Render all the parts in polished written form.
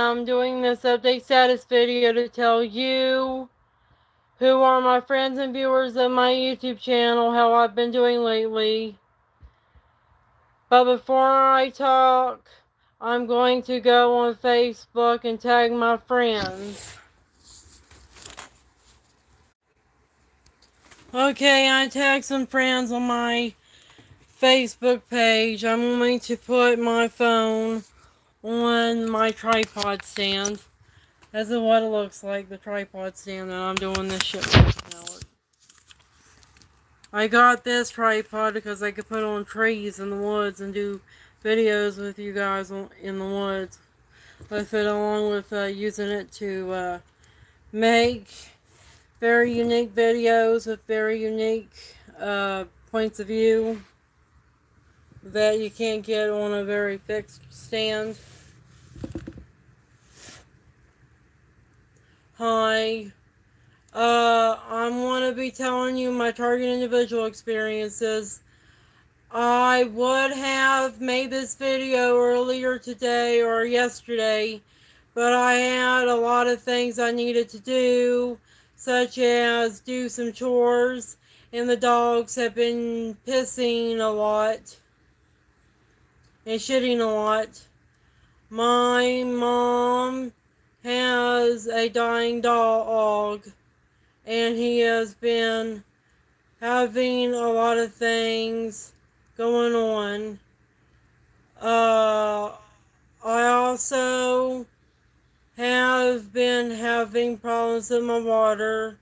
am doing this update status video to tell you, who are my friends and viewers of my YouTube channel, how I've been doing lately. But before I talk, I'm going to go on Facebook and tag my friends. Okay, I tagged some friends on my Facebook page. I'm going to put my phone on my tripod stand. This is what it looks like, the tripod stand that I'm doing this shit with now. I got this tripod because I could put on trees in the woods and do videos with you guys in the woods with it, along with using it to make very unique videos with very unique points of view that you can't get on a very fixed stand. Hi. I'm going to be telling you my target individual experiences. I would have made this video earlier today or yesterday, but I had a lot of things I needed to do, such as do some chores, and the dogs have been pissing a lot and shitting a lot. My mom has a dying dog, and he has been having a lot of things going on. I also have been having problems with my water.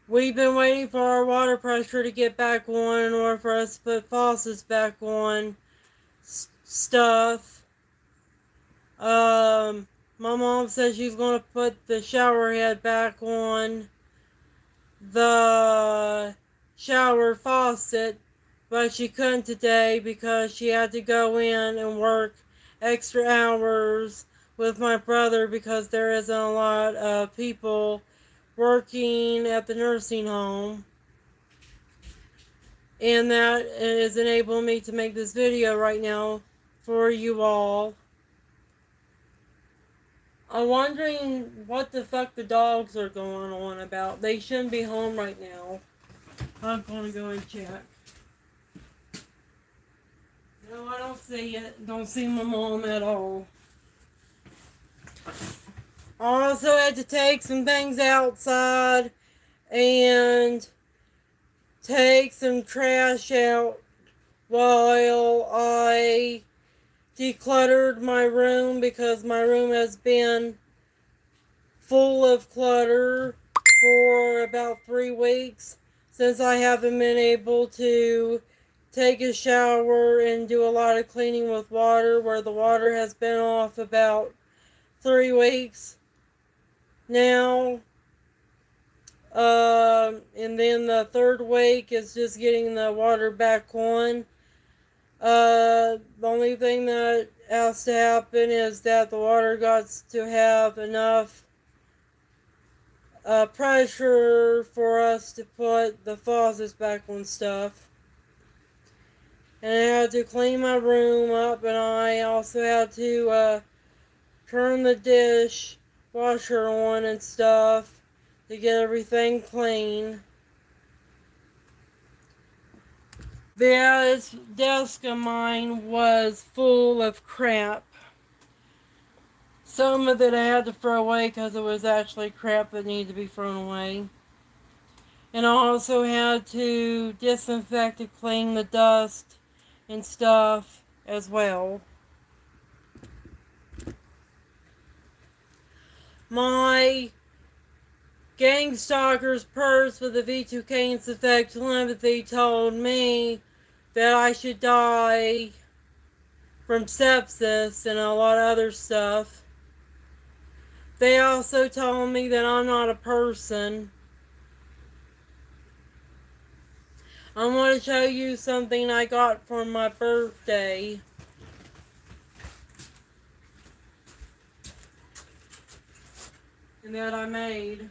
We've been waiting for our water pressure to get back on in order for us to put faucets back on stuff. My mom said she's going to put the shower head back on the shower faucet, but she couldn't today because she had to go in and work extra hours with my brother because there isn't a lot of people working at the nursing home. And that is enabling me to make this video right now for you all. I'm wondering what the fuck the dogs are going on about. They shouldn't be home right now. I'm gonna go and check. No, I don't see it. Don't see my mom at all. I also had to take some things outside and take some trash out while I decluttered my room, because my room has been full of clutter for about 3 weeks since I haven't been able to take a shower and do a lot of cleaning with water, where the water has been off about 3 weeks now. And then the 3rd week is just getting the water back on. The only thing that has to happen is that the water got to have enough pressure for us to put the faucets back on stuff. And I had to clean my room up, and I also had to turn the dishwasher on and stuff to get everything clean. This desk of mine was full of crap. Some of it I had to throw away because it was actually crap that needed to be thrown away. And I also had to disinfect and clean the dust and stuff as well. My Gang Stalker's purse with the V2K and Effect telepathy told me that I should die from sepsis and a lot of other stuff. They also told me that I'm not a person. I'm going to show you something I got for my birthday. And that I made.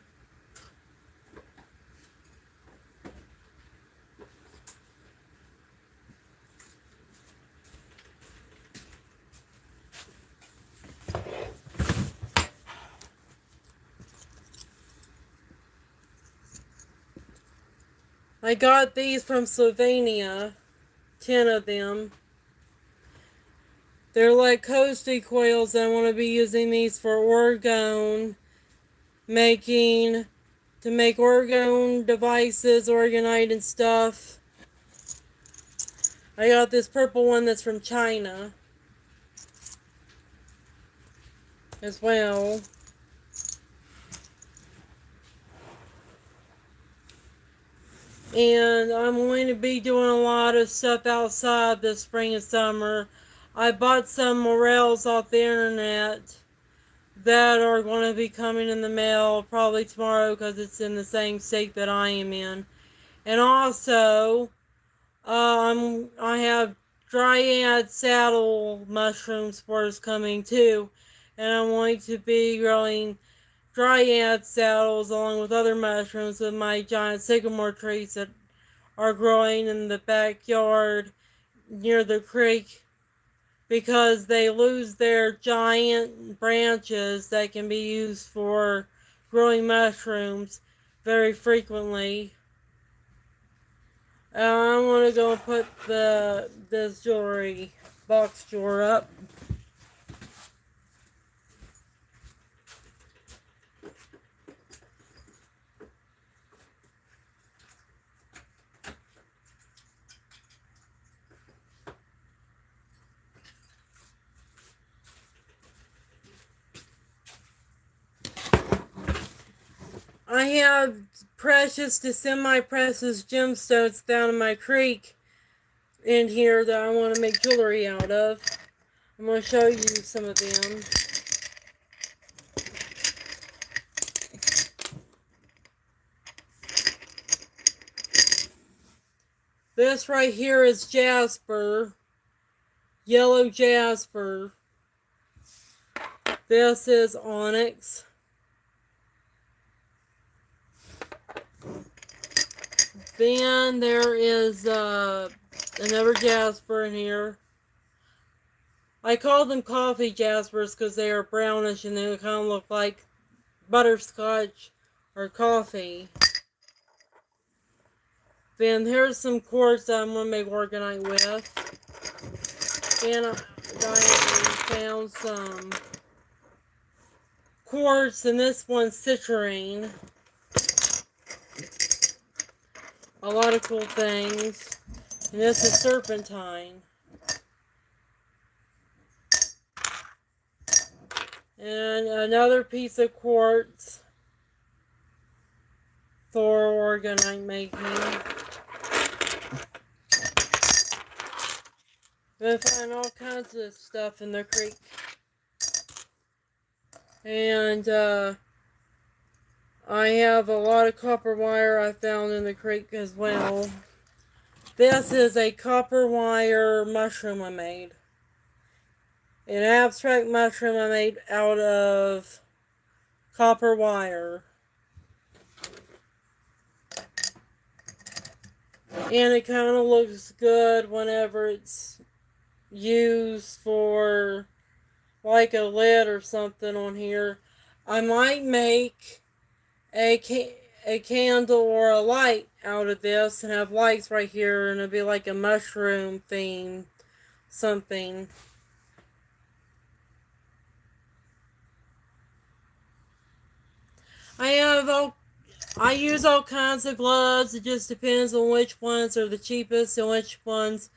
I got these from Slovenia, 10 of them. They're like coastie coils. I want to be using these for orgone making, to make orgone devices, orgonite and stuff. I got this purple one that's from China as well. And I'm going to be doing a lot of stuff outside this spring and summer. I bought some morels off the internet that are going to be coming in the mail probably tomorrow because it's in the same state that I am in. And also, I have dryad saddle mushroom spores coming too. And I'm going to be growing dryad saddles along with other mushrooms with my giant sycamore trees that are growing in the backyard near the creek, because they lose their giant branches that can be used for growing mushrooms very frequently. I'm going to go put this jewelry box drawer up. I have precious to semi-precious gemstones down in my creek in here that I want to make jewelry out of. I'm going to show you some of them. This right here is jasper, yellow jasper. This is onyx. Then there is another jasper in here. I call them coffee jaspers because they are brownish and they kind of look like butterscotch or coffee. Then here's some quartz that I'm going to make orgonite with. Then I found some quartz, and this one's citrine. A lot of cool things. And this is serpentine. And another piece of quartz for orgonite making. I find all kinds of stuff in the creek. And I have a lot of copper wire I found in the creek as well. This is a copper wire mushroom I made. An abstract mushroom I made out of copper wire. And it kind of looks good whenever it's used for like a lid or something on here. I might make a candle or a light out of this and have lights right here, and it'll be like a mushroom theme something. I use all kinds of gloves. It just depends on which ones are the cheapest and which ones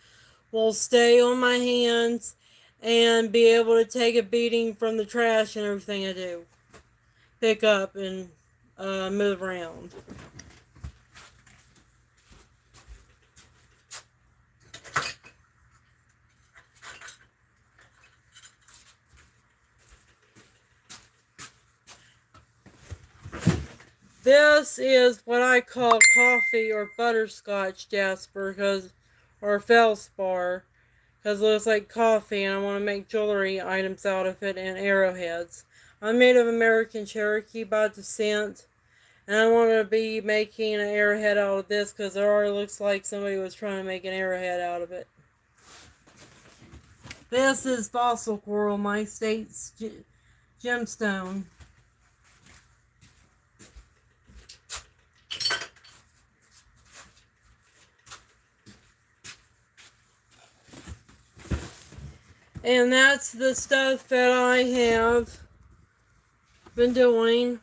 will stay on my hands and be able to take a beating from the trash and everything I do. Pick up and move around. This is what I call coffee or butterscotch jasper, or feldspar, because it looks like coffee, and I want to make jewelry items out of it and arrowheads. I'm made of American Cherokee by descent, and I want to be making an arrowhead out of this because it already looks like somebody was trying to make an arrowhead out of it. This is fossil coral, my state's gemstone. And that's the stuff that I have been doing.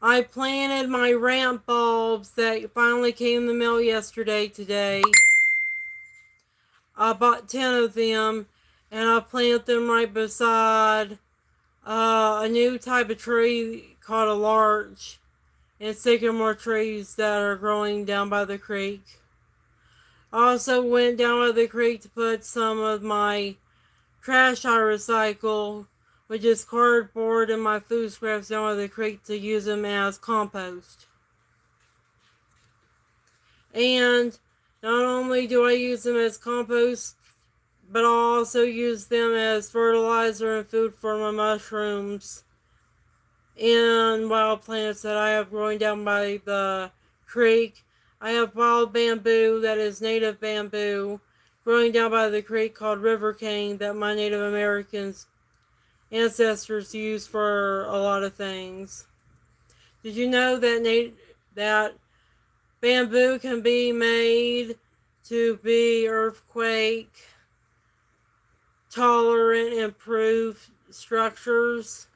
I planted my ramp bulbs that finally came in the mail yesterday today. I bought 10 of them, and I planted them right beside a new type of tree called a larch and sycamore trees that are growing down by the creek. I also went down by the creek to put some of my trash I recycle, which is cardboard and my food scraps, down by the creek to use them as compost. And not only do I use them as compost, but I also use them as fertilizer and food for my mushrooms and wild plants that I have growing down by the creek. I have wild bamboo that is native bamboo growing down by the creek called river cane that my Native Americans ancestors used for a lot of things. Did you know that bamboo can be made to be earthquake tolerant, improved structures?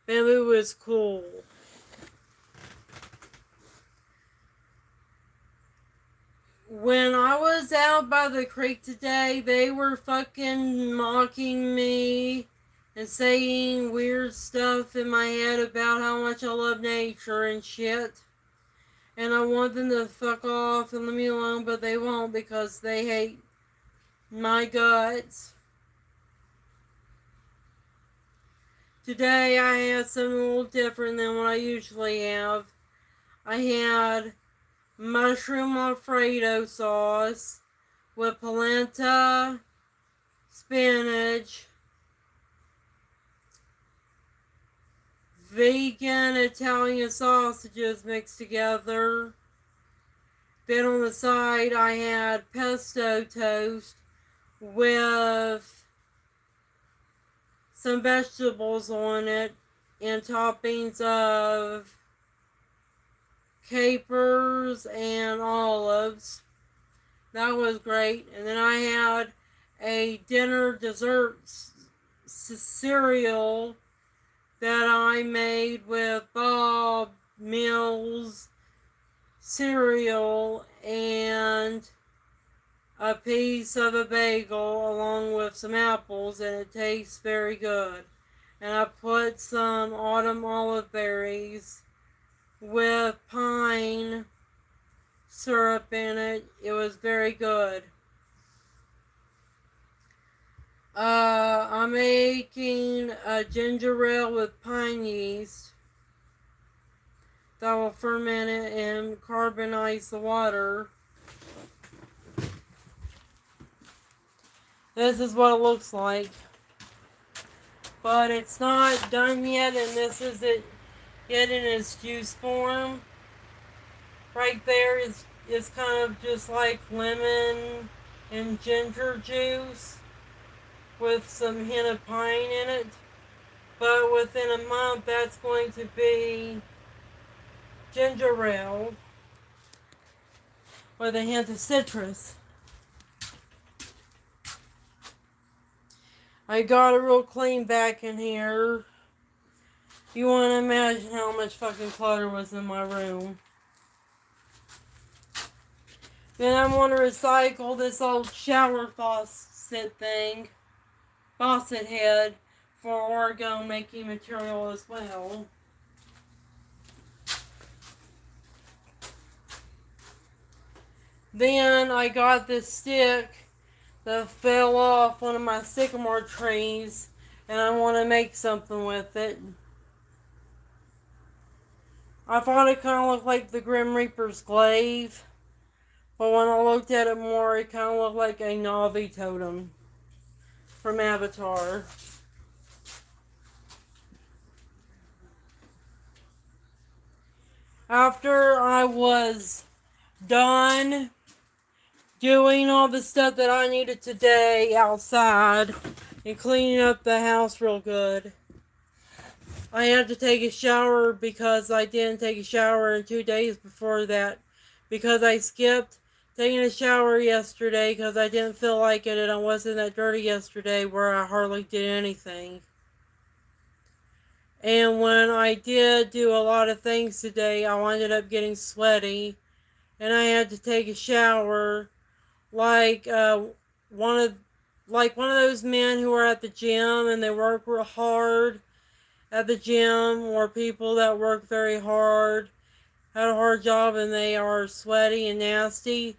Bamboo is cool. When I was out by the creek today, they were fucking mocking me and saying weird stuff in my head about how much I love nature and shit. And I want them to fuck off and leave me alone, but they won't because they hate my guts. Today I had something a little different than what I usually have. I had mushroom Alfredo sauce with polenta, spinach, vegan Italian sausages mixed together. Then on the side I had pesto toast with some vegetables on it and toppings of capers and olives. That was great. And then I had a dinner dessert cereal that I made with Bob Mills cereal and a piece of a bagel along with some apples, and it tastes very good. And I put some autumn olive berries with pine syrup in it. It was very good. I'm making a ginger ale with pine yeast that will ferment it and carbonize the water. This is what it looks like. But it's not done yet, and this is it yet in its juice form. Right there is kind of just like lemon and ginger juice with some hint of pine in it. But within a month, that's going to be ginger ale with a hint of citrus. I got a real clean back in here. You want to imagine how much fucking clutter was in my room. Then I want to recycle this old shower faucet head, for orgone making material as well. Then I got this stick that fell off one of my sycamore trees, and I want to make something with it. I thought it kind of looked like the Grim Reaper's glaive, but when I looked at it more, it kind of looked like a Na'vi totem from Avatar. After I was done doing all the stuff that I needed today outside and cleaning up the house real good, I had to take a shower because I didn't take a shower in 2 days before that, because I skipped taking a shower yesterday because I didn't feel like it and I wasn't that dirty yesterday where I hardly did anything. And when I did do a lot of things today, I ended up getting sweaty and I had to take a shower like one of one of those men who are at the gym and they work real hard at the gym, or people that work very hard, had a hard job and they are sweaty and nasty.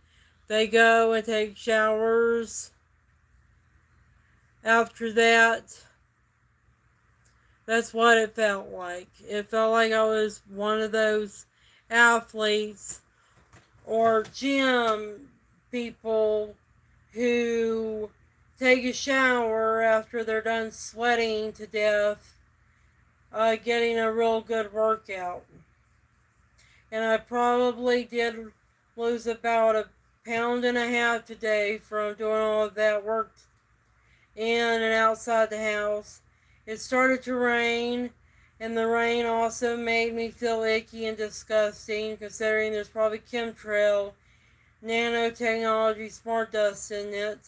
They go and take showers after that. That's what it felt like. It felt like I was one of those athletes or gym people who take a shower after they're done sweating to death, getting a real good workout. And I probably did lose about a pound and a half today from doing all of that work in and outside the house. It started to rain, and the rain also made me feel icky and disgusting, considering there's probably chemtrail, nanotechnology, smart dust in it,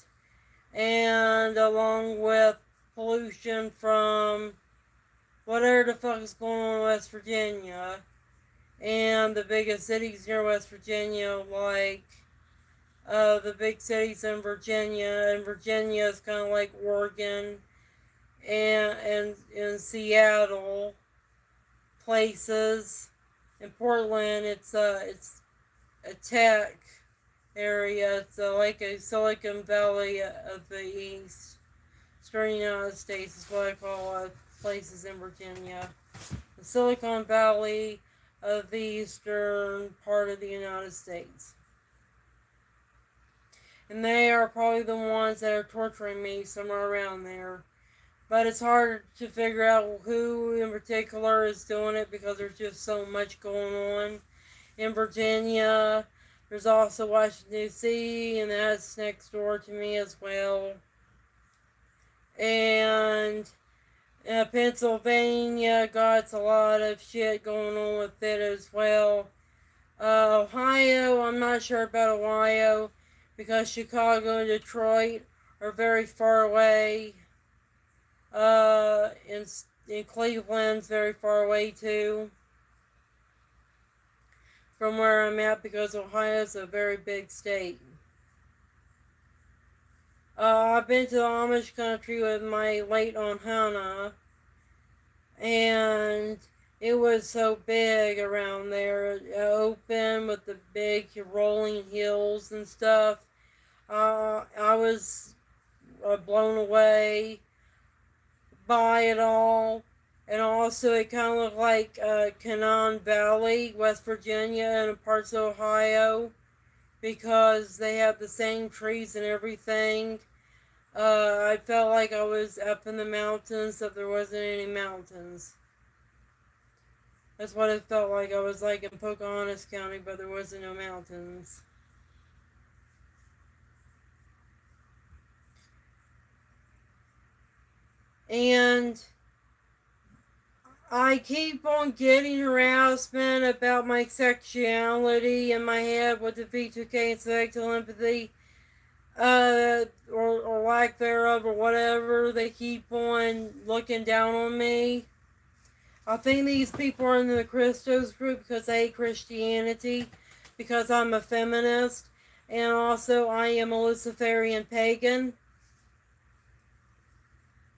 and along with pollution from whatever the fuck is going on in West Virginia and the biggest cities near West Virginia, like the big cities in Virginia, and Virginia is kind of like Oregon and in Seattle places. In Portland, it's a tech area. It's like a Silicon Valley of the East. Eastern United States is what I call places in Virginia. The Silicon Valley of the eastern part of the United States. And they are probably the ones that are torturing me somewhere around there. But it's hard to figure out who in particular is doing it because there's just so much going on. In Virginia, there's also Washington, D.C., and that's next door to me as well. And Pennsylvania got a lot of shit going on with it as well. Ohio, I'm not sure about Ohio because Chicago and Detroit are very far away. In Cleveland's very far away too from where I'm at because Ohio's a very big state. I've been to the Amish country with my late Aunt Hannah, and it was so big around there, open with the big rolling hills and stuff. I was blown away by it all. And also it kind of looked like Canaan Valley, West Virginia, and parts of Ohio, because they have the same trees and everything. I felt like I was up in the mountains, if there wasn't any mountains. That's what it felt like. I was like in Pocahontas County, but there wasn't no mountains. And I keep on getting harassment about my sexuality in my head with the V2K and sexual empathy, or lack thereof, or whatever. They keep on looking down on me. I think these people are in the Christos group because they hate Christianity, because I'm a feminist, and also I am a Luciferian pagan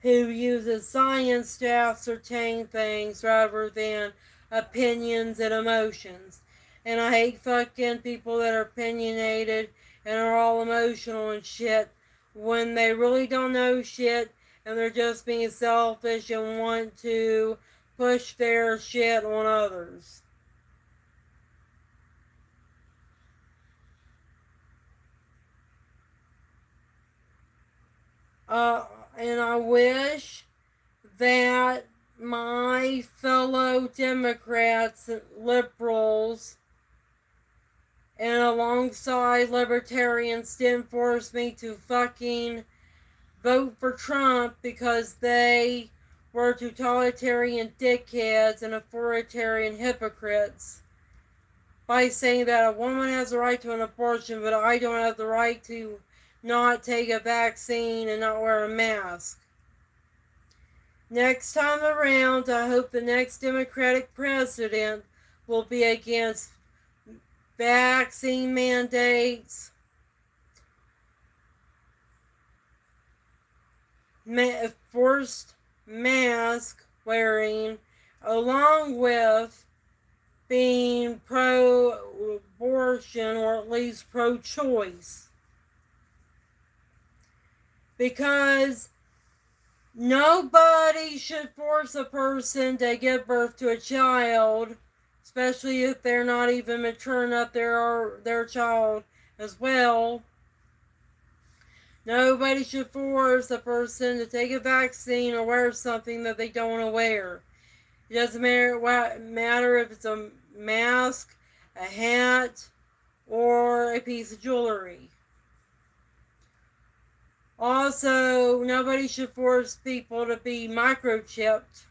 who uses science to ascertain things rather than opinions and emotions. And I hate fucking people that are opinionated and are all emotional and shit when they really don't know shit and they're just being selfish and want to push their shit on others. And I wish that my fellow Democrats and liberals and alongside libertarians didn't force me to fucking vote for Trump because they were totalitarian dickheads and authoritarian hypocrites. by saying that a woman has the right to an abortion, but I don't have the right to not take a vaccine and not wear a mask. Next time around, I hope the next Democratic president will be against vaccine mandates, forced mask wearing, along with being pro-abortion or at least pro-choice. Because nobody should force a person to give birth to a child, especially if they're not even mature enough, their child as well. Nobody should force a person to take a vaccine or wear something that they don't want to wear. It doesn't matter if it's a mask, a hat, or a piece of jewelry. Also, nobody should force people to be microchipped.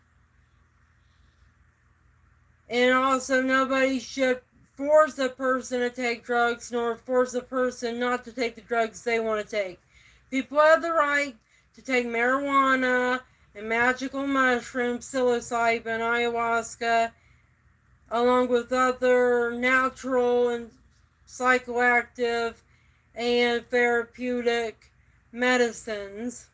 And also, nobody should force a person to take drugs, nor force a person not to take the drugs they want to take. People have the right to take marijuana and magical mushrooms, psilocybin, ayahuasca, along with other natural and psychoactive and therapeutic medicines.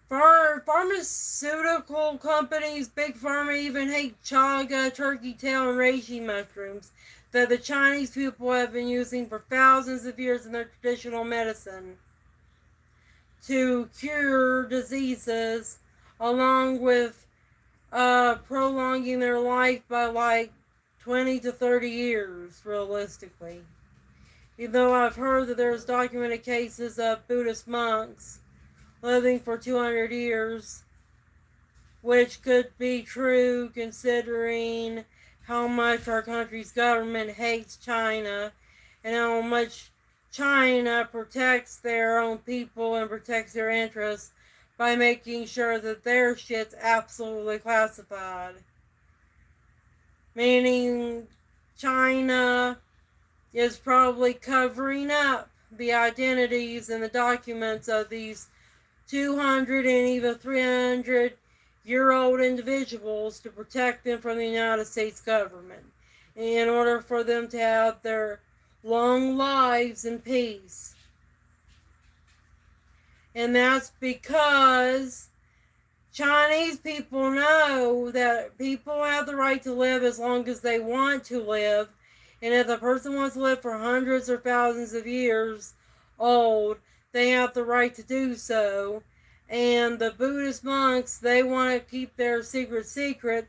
Pharmaceutical companies, Big Pharma, even hate chaga, turkey tail, and reishi mushrooms that the Chinese people have been using for thousands of years in their traditional medicine to cure diseases, along with prolonging their life by like 20 to 30 years, realistically. Even though I've heard that there's documented cases of Buddhist monks living for 200 years, which could be true considering how much our country's government hates China and how much China protects their own people and protects their interests by making sure that their shit's absolutely classified. Meaning China is probably covering up the identities and the documents of these 200 and even 300-year-old individuals to protect them from the United States government in order for them to have their long lives in peace. And that's because Chinese people know that people have the right to live as long as they want to live. And if the person wants to live for hundreds or thousands of years old, they have the right to do so. And the Buddhist monks, they want to keep their secret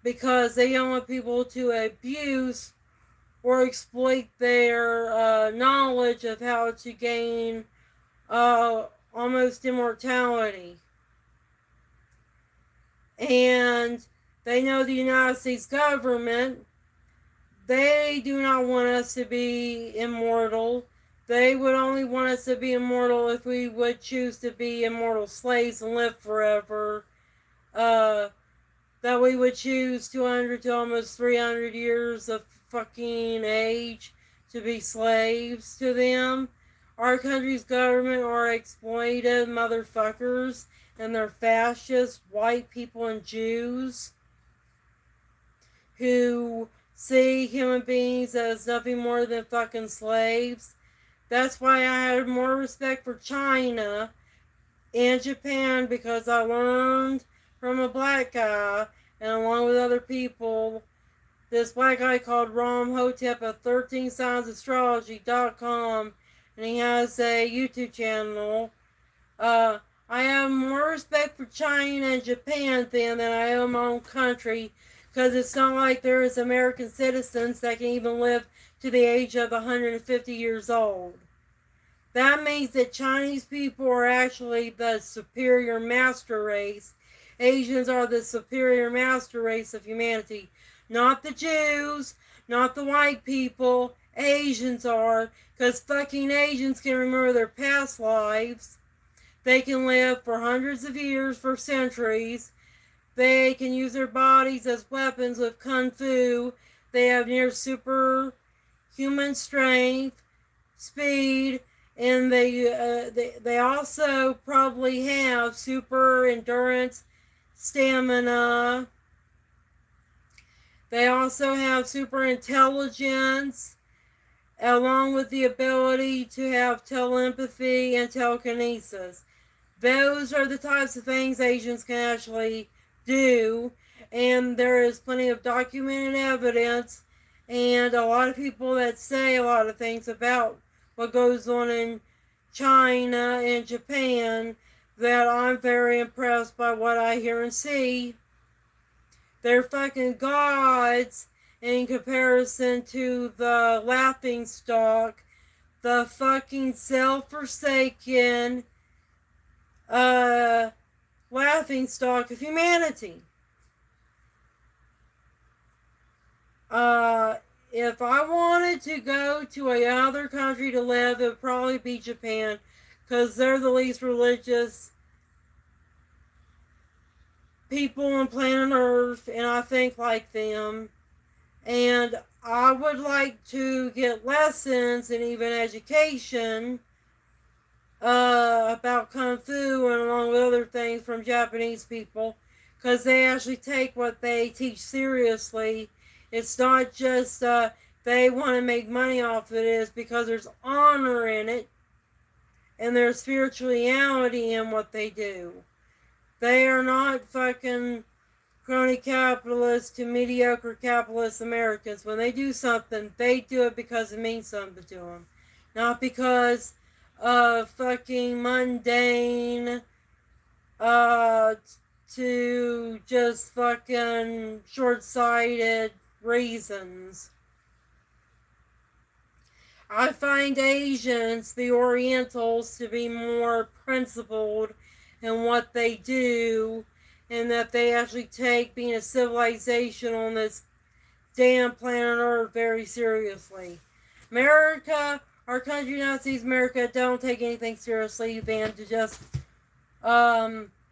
because they don't want people to abuse or exploit their knowledge of how to gain almost immortality. And they know the United States government, they do not want us to be immortal. They would only want us to be immortal if we would choose to be immortal slaves and live forever. That we would choose 200 to almost 300 years of fucking age to be slaves to them. Our country's government are exploited motherfuckers, and they're fascist white people and Jews who see human beings as nothing more than fucking slaves. That's why I had more respect for China and Japan, because I learned from a black guy, and along with other people, this black guy called Ram Hotep of 13signsastrology.com, and he has a YouTube channel. I have more respect for China and Japan than I have my own country, because it's not like there is American citizens that can even live to the age of 150 years old. That means that Chinese people are actually the superior master race. Asians are the superior master race of humanity. Not the Jews, not the white people. Asians are, because fucking Asians can remember their past lives. They can live for hundreds of years, for centuries. They can use their bodies as weapons with kung fu. They have near superhuman strength, speed, and they also probably have super endurance, stamina. They also have super intelligence, along with the ability to have telepathy and telekinesis. Those are the types of things Asians can actually do, and there is plenty of documented evidence and a lot of people that say a lot of things about what goes on in China and Japan that I'm very impressed by what I hear and see. They're fucking gods in comparison to the laughing stock, the fucking self-forsaken laughing stock of humanity. If I wanted to go to another country to live, it would probably be Japan, because they're the least religious people on planet Earth, and I think like them. And I would like to get lessons and even education about Kung Fu and along with other things from Japanese people, because they actually take what they teach seriously. It's not just they want to make money off of it, it's because there's honor in it and there's spirituality in what they do. They are not fucking crony capitalists to mediocre capitalist Americans. When they do something, they do it because it means something to them, not because of fucking mundane to just fucking short-sighted reasons. I find Asians, the Orientals, to be more principled in what they do, and that they actually take being a civilization on this damn planet Earth very seriously. America, our country, United States America, don't take anything seriously than to just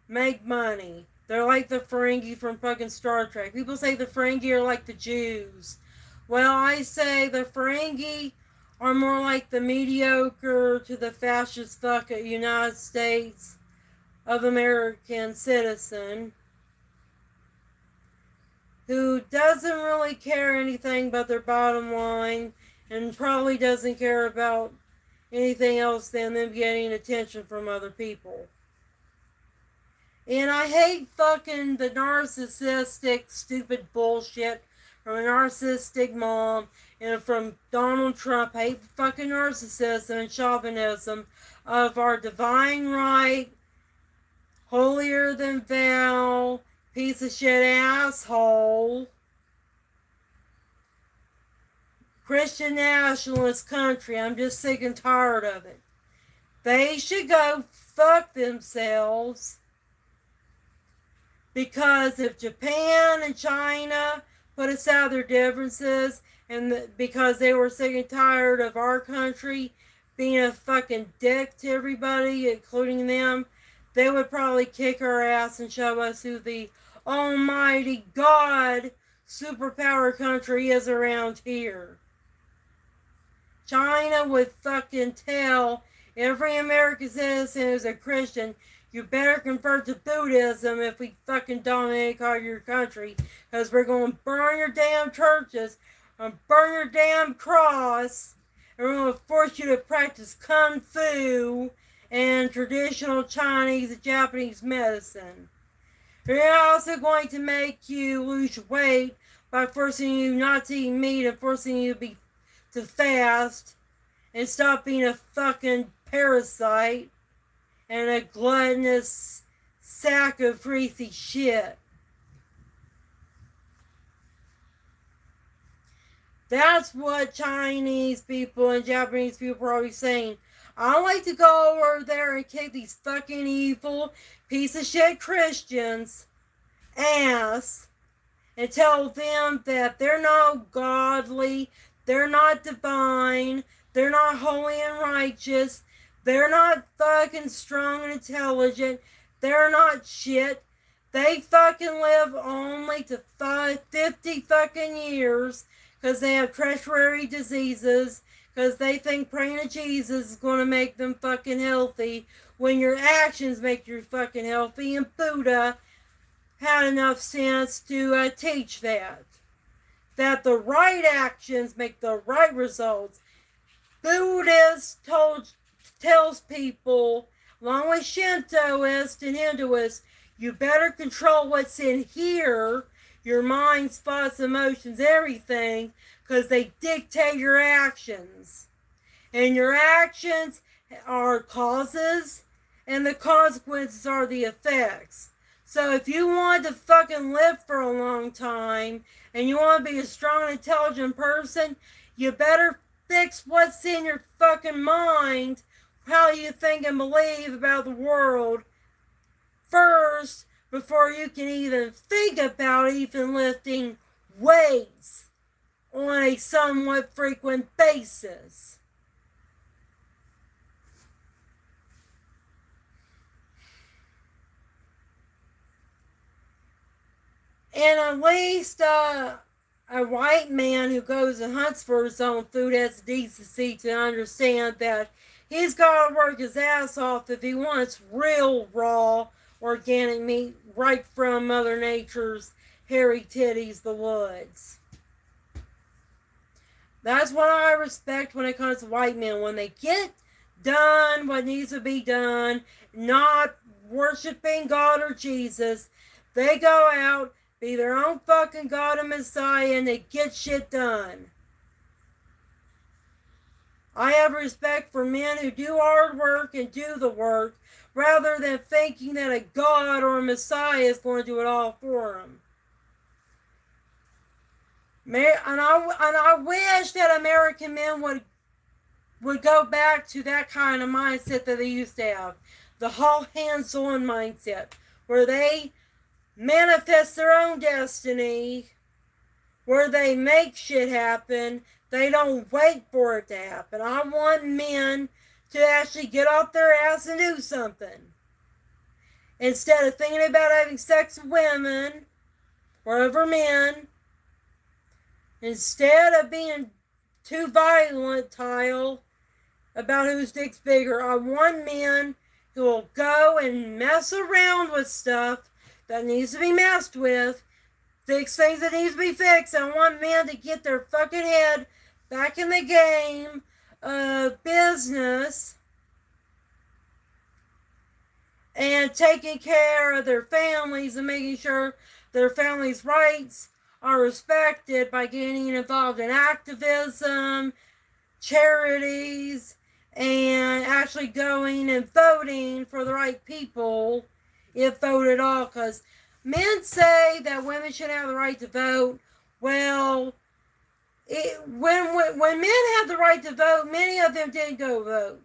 make money. They're like the Ferengi from fucking Star Trek. People say the Ferengi are like the Jews. Well, I say the Ferengi are more like the mediocre to the fascist fuck United States of American citizen who doesn't really care anything but their bottom line and probably doesn't care about anything else than them getting attention from other people. And I hate fucking the narcissistic, stupid bullshit from a narcissistic mom and from Donald Trump. I hate fucking narcissism and chauvinism of our divine right, holier than thou, piece of shit asshole, Christian nationalist country. I'm just sick and tired of it. They should go fuck themselves. Because if Japan and China put aside their differences, and because they were sick and tired of our country being a fucking dick to everybody, including them, they would probably kick our ass and shove us who the almighty God superpower country is around here. China would fucking tell every American citizen who's a Christian, you better convert to Buddhism if we fucking dominate all your country, because we're going to burn your damn churches, and burn your damn cross, and we're going to force you to practice Kung Fu and traditional Chinese and Japanese medicine. We're also going to make you lose weight by forcing you not to eat meat and forcing you to fast and stop being a fucking parasite and a gluttonous sack of greasy shit. That's what Chinese people and Japanese people are always saying. I like to go over there and kick these fucking evil piece of shit Christians' ass and tell them that they're not godly, they're not divine, they're not holy and righteous, they're not fucking strong and intelligent, they're not shit. They fucking live only to 50 fucking years because they have treachery diseases, because they think praying to Jesus is going to make them fucking healthy, when your actions make you fucking healthy, and Buddha had enough sense to teach that. That the right actions make the right results. Buddhist tells people, along with Shintoists and Hinduists, you better control what's in here, your mind, thoughts, emotions, everything, because they dictate your actions. And your actions are causes, and the consequences are the effects. So if you want to fucking live for a long time, and you want to be a strong, intelligent person, you better fix what's in your fucking mind, how you think and believe about the world first, before you can even think about even lifting weights on a somewhat frequent basis. And at least a white man who goes and hunts for his own food has the decency to understand that he's got to work his ass off if he wants real, raw, organic meat right from Mother Nature's hairy titties, the woods. That's what I respect when it comes to white men. When they get done what needs to be done, not worshiping God or Jesus, they go out, be their own fucking God and Messiah, and they get shit done. I have respect for men who do hard work and do the work, rather than thinking that a God or a Messiah is going to do it all for them. And I wish that American men would go back to that kind of mindset that they used to have. The whole hands-on mindset, where they manifest their own destiny, where they make shit happen. They don't wait for it to happen. I want men to actually get off their ass and do something. Instead of thinking about having sex with women or over men, instead of being too volatile about whose dick's bigger, I want men who will go and mess around with stuff that needs to be messed with, fix things that needs to be fixed. I want men to get their fucking head back in the game of business and taking care of their families and making sure their families' rights are respected by getting involved in activism, charities, and actually going and voting for the right people, if vote at all. Because men say that women shouldn't have the right to vote. Well, when men have the right to vote, many of them didn't go vote.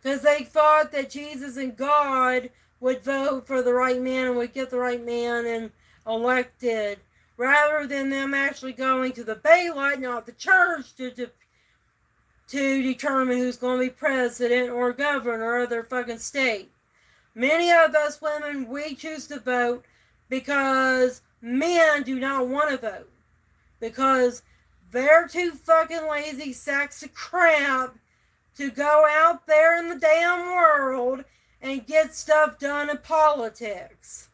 Because they thought that Jesus and God would vote for the right man and would get the right man and elected, rather than them actually going to the ballot, not the church, to determine who's going to be president or governor of their fucking state. Many of us women, we choose to vote because men do not want to vote. Because they're too fucking lazy sacks of crap to go out there in the damn world and get stuff done in politics.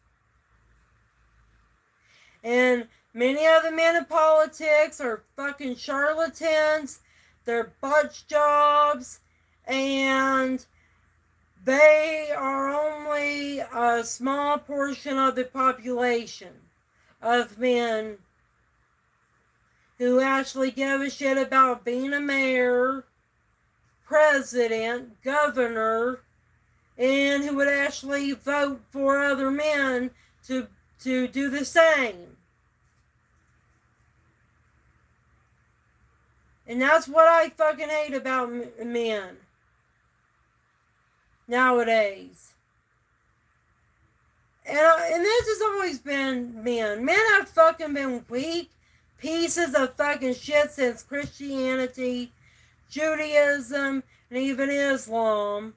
And many of the men in politics are fucking charlatans. They're butch jobs, and they are only a small portion of the population of men who actually give a shit about being a mayor, president, governor, and who would actually vote for other men to do the same. And that's what I fucking hate about men nowadays. And this has always been men. Men have fucking been weak pieces of fucking shit since Christianity, Judaism, and even Islam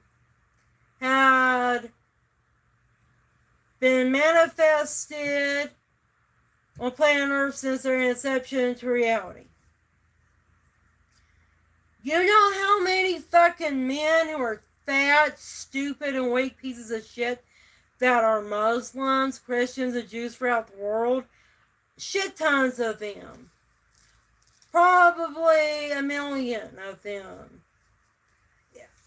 had been manifested on planet Earth since their inception to reality. You know how many fucking men who are fat, stupid, and weak pieces of shit that are Muslims, Christians, and Jews throughout the world? Shit tons of them. Probably 1 million of them.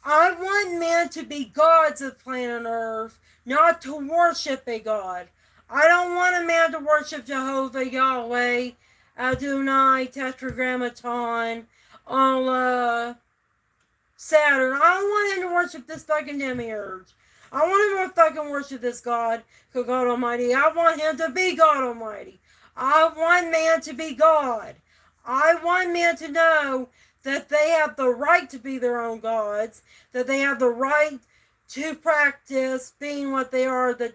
I want men to be gods of planet Earth, not to worship a god. I don't want a man to worship Jehovah, Yahweh, Adonai, Tetragrammaton, Allah, Saturn. I don't want him to worship this fucking demiurge. I want him to fucking worship this God, God Almighty. I want him to be God Almighty. I want man to be God. I want men to know that they have the right to be their own gods, that they have the right to practice being what they are, the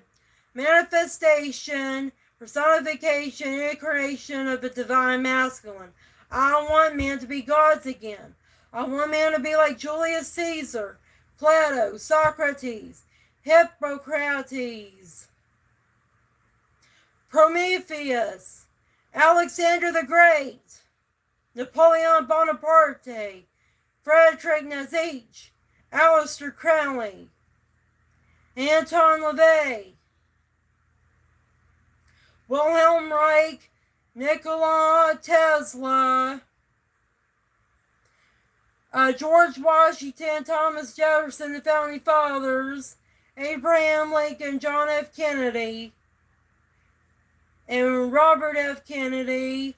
manifestation, personification, incarnation of the divine masculine. I want men to be gods again. I want men to be like Julius Caesar, Plato, Socrates, Hippocrates, Prometheus, Alexander the Great, Napoleon Bonaparte, Frederick Nietzsche, Aleister Crowley, Anton LaVey, Wilhelm Reich, Nikola Tesla, George Washington, Thomas Jefferson, the Founding Fathers, Abraham Lincoln, John F. Kennedy, and Robert F. Kennedy.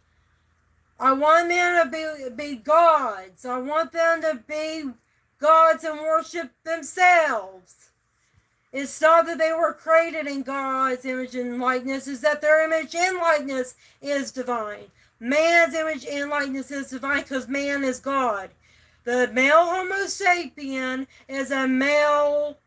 I want them to be gods. I want them to be gods and worship themselves. It's not that they were created in God's image and likeness, it's that their image and likeness is divine. Man's image and likeness is divine because man is God. The male Homo sapien is a male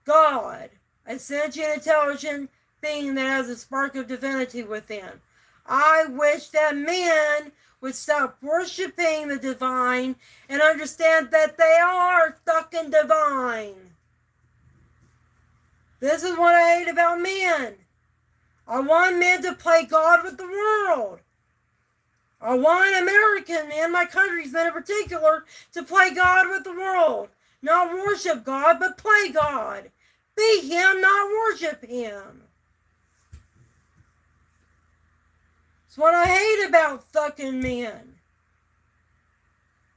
God, a sentient, intelligent being that has a spark of divinity within. I wish that men would stop worshiping the divine and understand that they are fucking divine. This is what I hate about men. I want men to play God with the world. I want American and my country's men in particular to play God with the world. Not worship God, but play God. Be Him, not worship Him. It's what I hate about fucking men.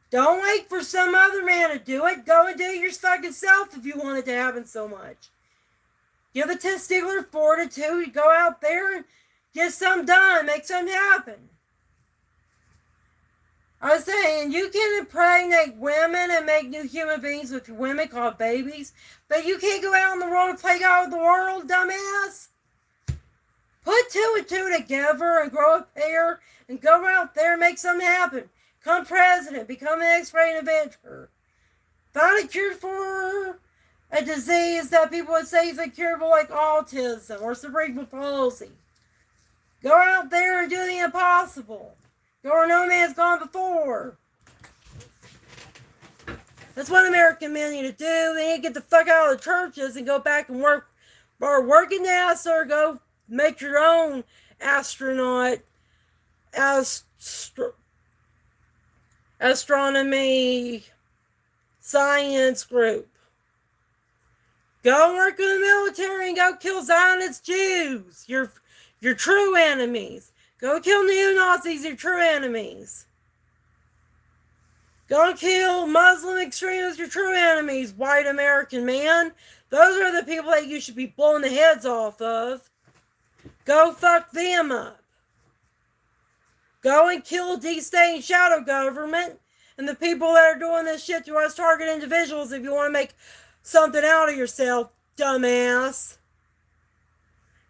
Don't wait for some other man to do it. Go and do it your fucking self if you want it to happen so much. Give the testicular fortitude. Go out there and get something done. Make something happen. I was saying, you can impregnate women and make new human beings with women called babies, but you can't go out in the world and play God with the world, dumbass. Put two and two together and grow a pair and go out there and make something happen. Become president. Become an X-ray inventor. Find a cure for a disease that people would say is incurable, like autism or cerebral palsy. Go out there and do the impossible. Go where no man's gone before. That's what American men need to do. They need to get the fuck out of the churches and go back and work in NASA or go make your own astronaut astronomy science group. Go work in the military and go kill Zionist Jews, your true enemies. Go kill neo-Nazis, your true enemies. Go kill Muslim extremists, your true enemies, white American man. Those are the people that you should be blowing the heads off of. Go fuck them up. Go and kill D-State and shadow government and the people that are doing this shit to us target individuals if you want to make something out of yourself, dumbass.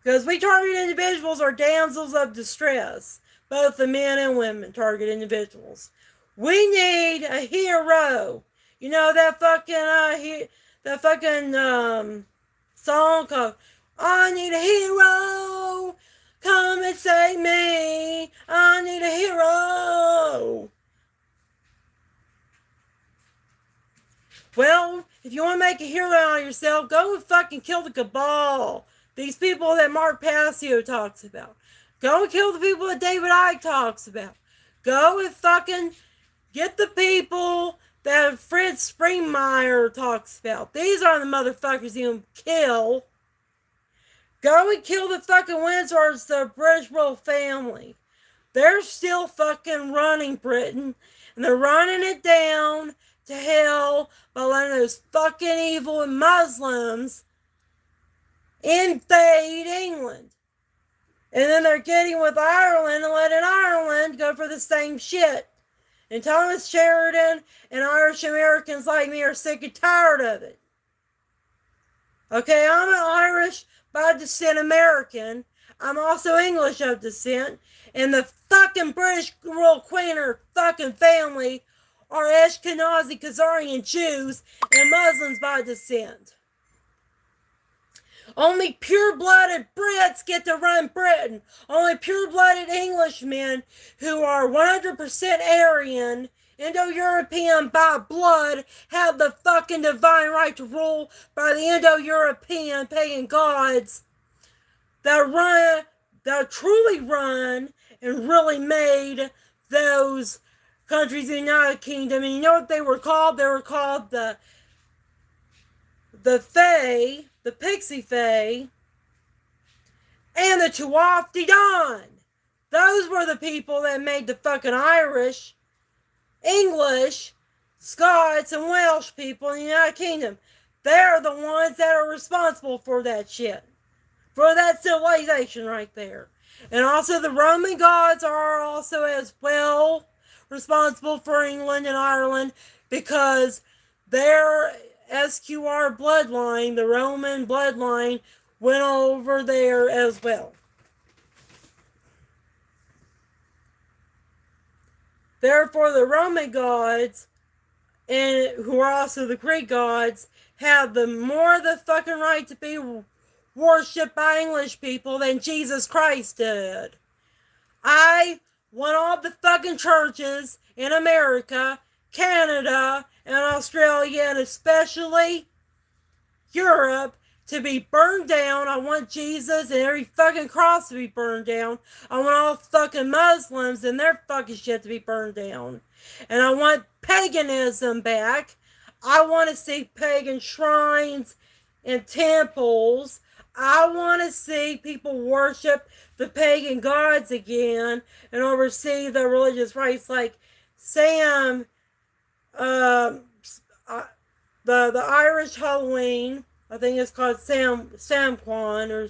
Because we target individuals are damsels of distress. Both the men and women target individuals. We need a hero. You know that fucking song called I Need a Hero. Come and save me. I need a hero. Well, if you want to make a hero out of yourself, go and fucking kill the cabal. These people that Mark Passio talks about. Go and kill the people that David Icke talks about. Go and fucking get the people that Fred Springmeier talks about. These are the motherfuckers you kill. Go and kill the fucking Windsors, the British royal family. They're still fucking running Britain, and they're running it down to hell by letting those fucking evil Muslims invade England. And then they're getting with Ireland and letting Ireland go for the same shit. And Thomas Sheridan and Irish Americans like me are sick and tired of it. Okay, I'm an Irish by descent American. I'm also English of descent. And the fucking British royal queen or fucking family are Ashkenazi Khazarian Jews and Muslims by descent. Only pure-blooded Brits get to run Britain. Only pure-blooded Englishmen who are 100% Aryan, Indo-European by blood, have the fucking divine right to rule by the Indo-European pagan gods that truly run and really made those countries in the United Kingdom. And you know what they were called? They were called the Fae, the Pixie Fae, and the Tuatha De Danann. Those were the people that made the fucking Irish, English, Scots, and Welsh people in the United Kingdom. They're the ones that are responsible for that shit. For that civilization right there. And also the Roman gods are also as well responsible for England and Ireland because their SQR bloodline, the Roman bloodline, went over there as well. Therefore, the Roman gods, and who are also the Greek gods, have the more the fucking right to be worshipped by English people than Jesus Christ did. I want all the fucking churches in America, Canada, and Australia, and especially Europe, to be burned down. I want Jesus and every fucking cross to be burned down. I want all fucking Muslims and their fucking shit to be burned down. And I want paganism back. I want to see pagan shrines and temples. I want to see people worship the pagan gods again and oversee the religious rites like the Irish Halloween. I think it's called Samhain or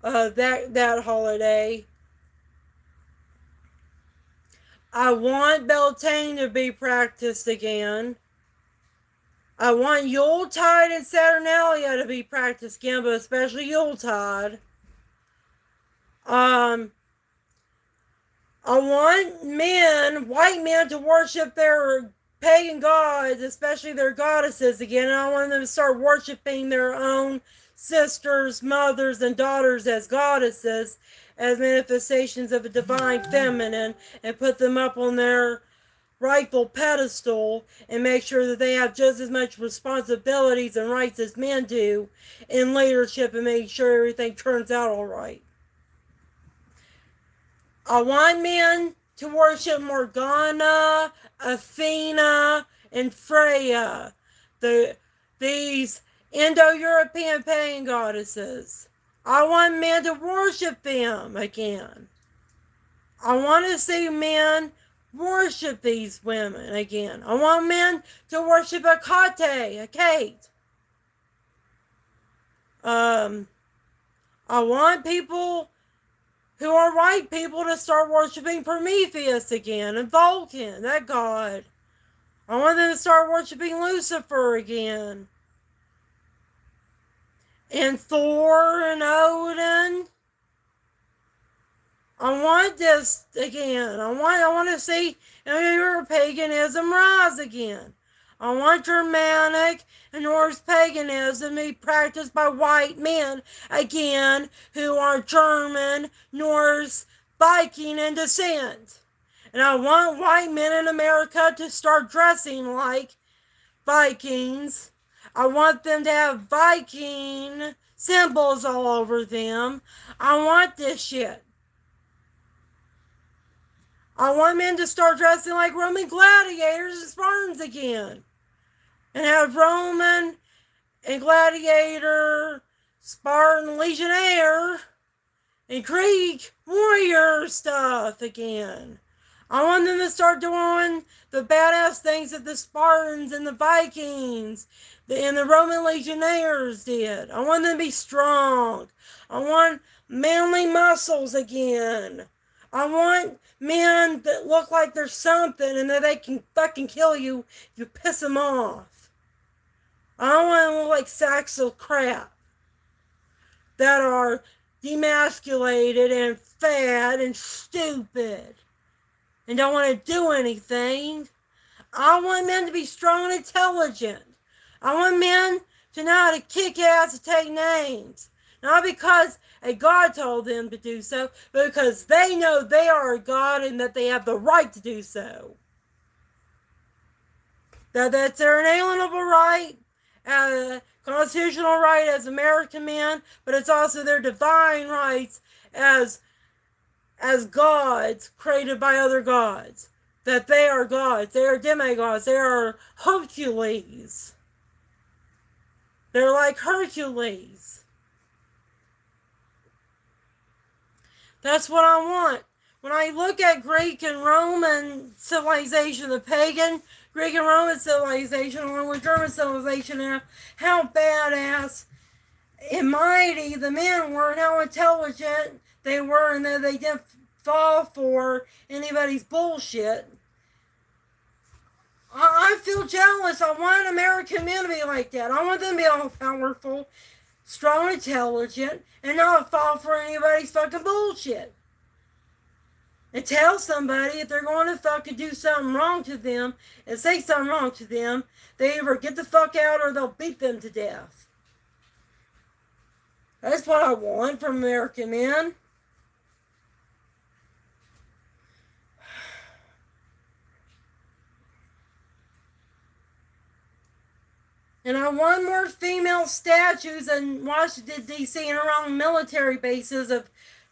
that holiday. I want Beltane to be practiced again. I want Yuletide and Saturnalia to be practiced again, but especially Yuletide. I want white men, to worship their pagan gods, especially their goddesses again, and I want them to start worshiping their own sisters, mothers, and daughters as goddesses, as manifestations of a divine feminine, and put them up on their rightful pedestal, and make sure that they have just as much responsibilities and rights as men do in leadership, and making sure everything turns out all right. I want men to worship Morgana, Athena, and Freya, these Indo-European pagan goddesses. I want men to worship them again. I want to see men worship these women again. I want men to worship Hecate. I want people who are white people to start worshiping Prometheus again and Vulcan, that god. I want them to start worshiping Lucifer again. And Thor and Odin. I want this again. I want to see your paganism rise again. I want Germanic and Norse paganism to be practiced by white men again who are German, Norse, Viking in descent. And I want white men in America to start dressing like Vikings. I want them to have Viking symbols all over them. I want this shit. I want men to start dressing like Roman gladiators and Spartans again. And have Roman and gladiator, Spartan legionnaire, and Greek warrior stuff again. I want them to start doing the badass things that the Spartans and the Vikings and the Roman legionnaires did. I want them to be strong. I want manly muscles again. I want men that look like they're something and that they can fucking kill you if you piss them off. I don't want them to look like sacks of crap that are demasculated and fat and stupid and don't want to do anything. I want men to be strong and intelligent. I want men to know how to kick ass and take names. Not because a God told them to do so, but because they know they are a God and that they have the right to do so. That's their inalienable right, constitutional right as American men, but it's also their divine rights as gods created by other gods. That they are gods, they are demigods, they are Hercules. They're like Hercules. That's what I want. When I look at Greek and Roman civilization, the pagan Greek and Roman civilization, along with German civilization, and how badass and mighty the men were, and how intelligent they were, and that they didn't fall for anybody's bullshit. I feel jealous. I want American men to be like that. I want them to be all powerful, strong, intelligent, and not fall for anybody's fucking bullshit. And tell somebody if they're going to fucking do something wrong to them and say something wrong to them, they either get the fuck out or they'll beat them to death. That's what I want from American men. And I want more female statues in Washington, D.C. and around military bases of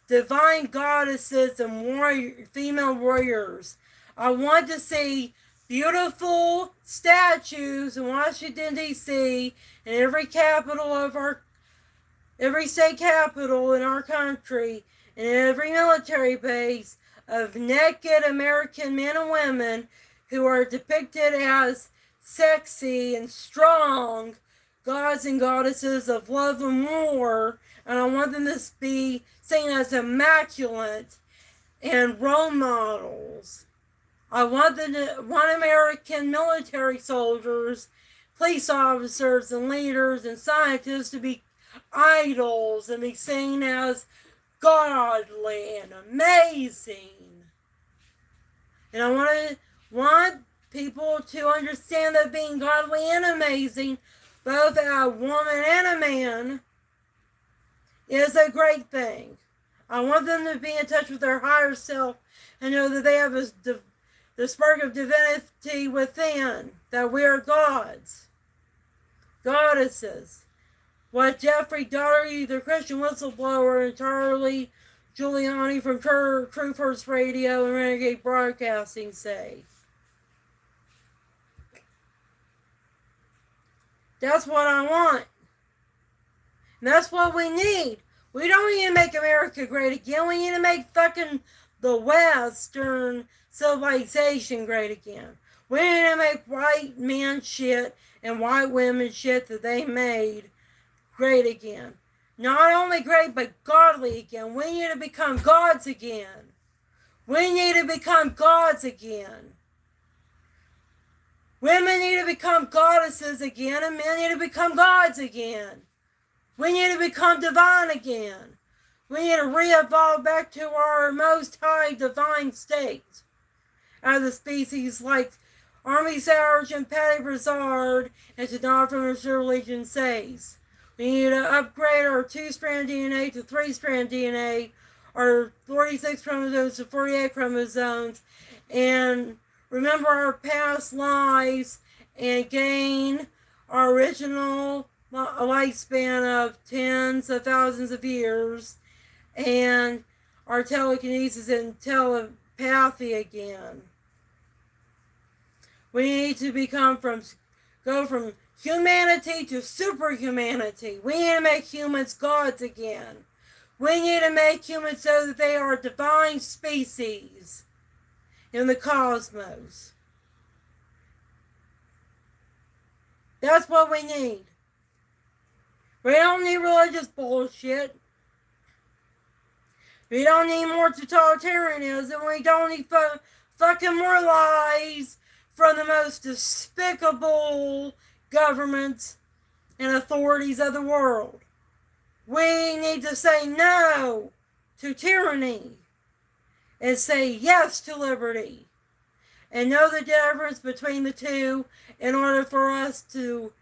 divine goddesses and female warriors. I want to see beautiful statues in Washington, D.C. and every state capital in our country and every military base of naked American men and women who are depicted as sexy and strong gods and goddesses of love and war, and I want them to be seen as immaculate and role models. I want American military soldiers, police officers, and leaders and scientists to be idols and be seen as godly and amazing. And I want people to understand that being godly and amazing, both a woman and a man, is a great thing. I want them to be in touch with their higher self and know that they have the spark of divinity within, that we are gods, goddesses. What Jeffrey Daugherty, the Christian whistleblower, and Charlie Giuliani from True First Radio and Renegade Broadcasting say. That's what I want. And that's what we need. We don't need to make America great again. We need to make fucking the Western civilization great again. We need to make white men shit and white women shit that they made great again. Not only great, but godly again. We need to become gods again. We need to become gods again. Women need to become goddesses again, and men need to become gods again. We need to become divine again. We need to re-evolve back to our most high divine state as a species, like Army Sergeant Patty Broussard and Tanara from Reserve Legion says. We need to upgrade our 2-strand DNA to 3-strand DNA, our 46 chromosomes to 48 chromosomes, and remember our past lives and gain our original a lifespan of tens of thousands of years, and our telekinesis and telepathy again. We need to go from humanity to superhumanity. We need to make humans gods again. We need to make humans so that they are divine species in the cosmos. That's what we need. We don't need religious bullshit. We don't need more totalitarianism. We don't need fucking more lies from the most despicable governments and authorities of the world. We need to say no to tyranny and say yes to liberty, and know the difference between the two in order for us to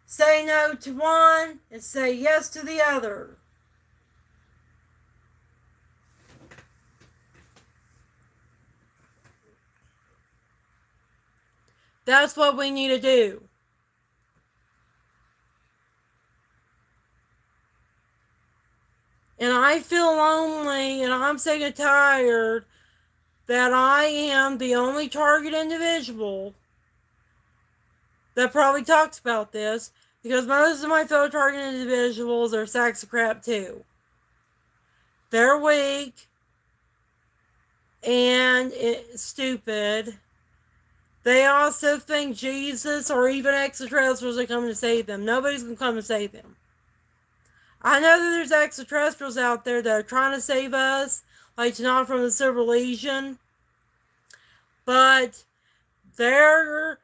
say no to one and say yes to the other. That's what we need to do. And I feel lonely, and I'm sick and tired that I am the only target individual that probably talks about this, because most of my fellow target individuals are sacks of crap too. They're weak and stupid. They also think Jesus or even extraterrestrials are coming to save them. Nobody's going to come to save them. I know that there's extraterrestrials out there that are trying to save us, like Tanakh from the Silver Legion, but they're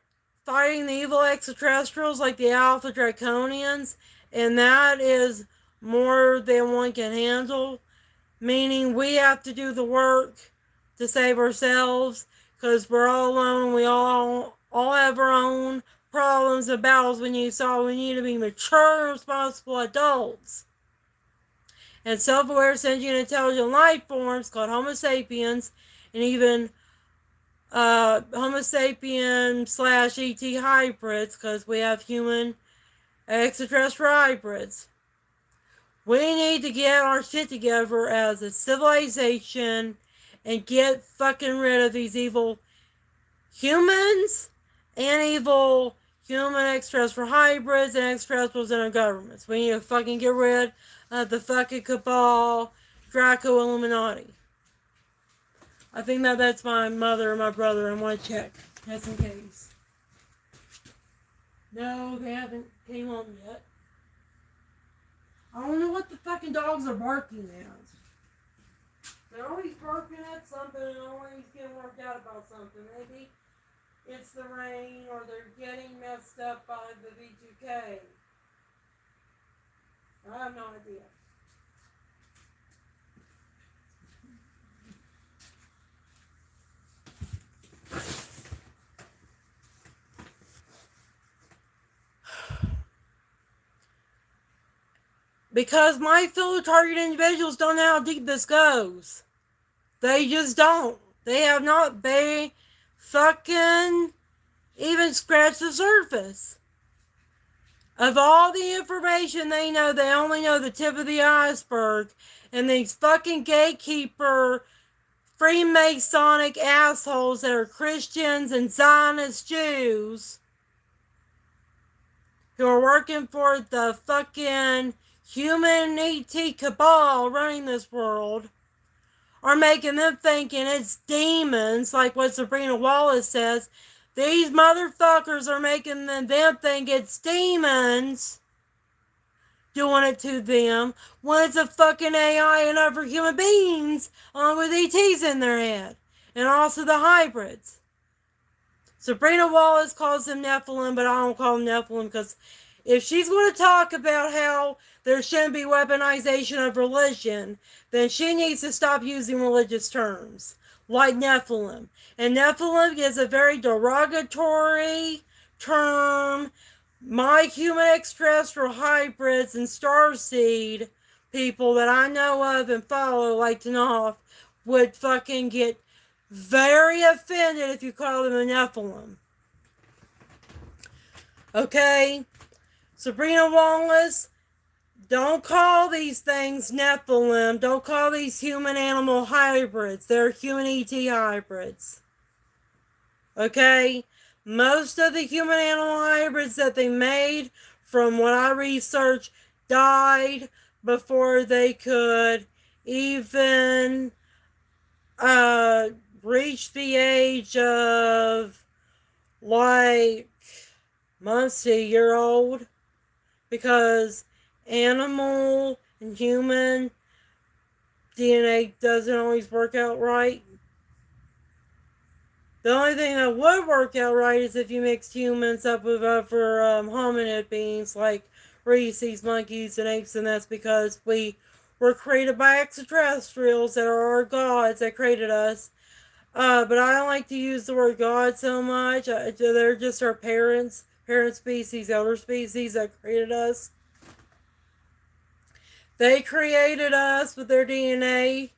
fighting the evil extraterrestrials like the Alpha Draconians, and that is more than one can handle, meaning we have to do the work to save ourselves, because we're all alone. We all have our own problems and battles we need to solve. We need to be mature and responsible adults. And self-aware, sentient, intelligent life forms called Homo sapiens, and even Homo sapien / ET hybrids, because we have human extraterrestrial hybrids. We need to get our shit together as a civilization and get fucking rid of these evil humans and evil human extraterrestrial hybrids and extraterrestrials in our governments. We need to fucking get rid of the fucking cabal, Draco Illuminati. I think that's my mother and my brother. I want to check, just in case. No, they haven't came home yet. I don't know what the fucking dogs are barking at. They're always barking at something and always getting worked out about something. Maybe it's the rain or they're getting messed up by the V2K. I have no idea. Because my fellow target individuals don't know how deep this goes. They just don't. They have not fucking even scratched the surface. Of all the information they know, they only know the tip of the iceberg. And these fucking gatekeeper, Freemasonic assholes that are Christians and Zionist Jews who are working for the fucking human ET cabal running this world are making them thinking it's demons, like what Sabrina Wallace says. These motherfuckers are making them think it's demons doing it to them when it's a fucking AI and other human beings along with ETs in their head. And also the hybrids. Sabrina Wallace calls them Nephilim, but I don't call them Nephilim because if she's going to talk about how there shouldn't be weaponization of religion, then she needs to stop using religious terms like Nephilim. And Nephilim is a very derogatory term. My human extraterrestrial hybrids and starseed people that I know of and follow, like Tanakh, would fucking get very offended if you call them a Nephilim. Okay? Sabrina Wallace, don't call these things Nephilim. Don't call these human-animal hybrids. They're human ET hybrids. Okay? Most of the human-animal hybrids that they made, from what I researched, died before they could even reach the age of like months to a year old, because animal and human DNA doesn't always work out right. The only thing that would work out right is if you mixed humans up with other hominid beings like Rhesus, monkeys, and apes, and that's because we were created by extraterrestrials that are our gods that created us. But I don't like to use the word God so much. They're just our parents, parent species, elder species that created us. They created us with their DNA,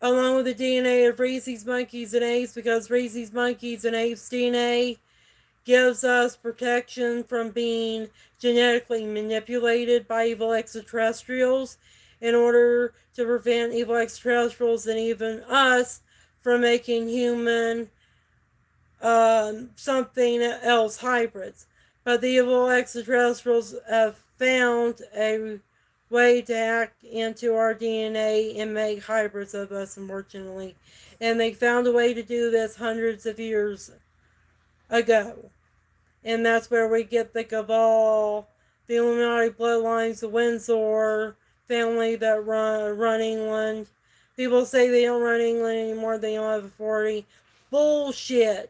along with the DNA of Rhesus, monkeys, and apes, because Rhesus, monkeys, and apes' DNA gives us protection from being genetically manipulated by evil extraterrestrials in order to prevent evil extraterrestrials and even us from making human something else hybrids. But the evil extraterrestrials have found a way to hack into our DNA and make hybrids of us, unfortunately. And they found a way to do this hundreds of years ago. And that's where we get the Cabal, the Illuminati bloodlines, the Windsor family that run England. People say they don't run England anymore, they don't have authority. Bullshit.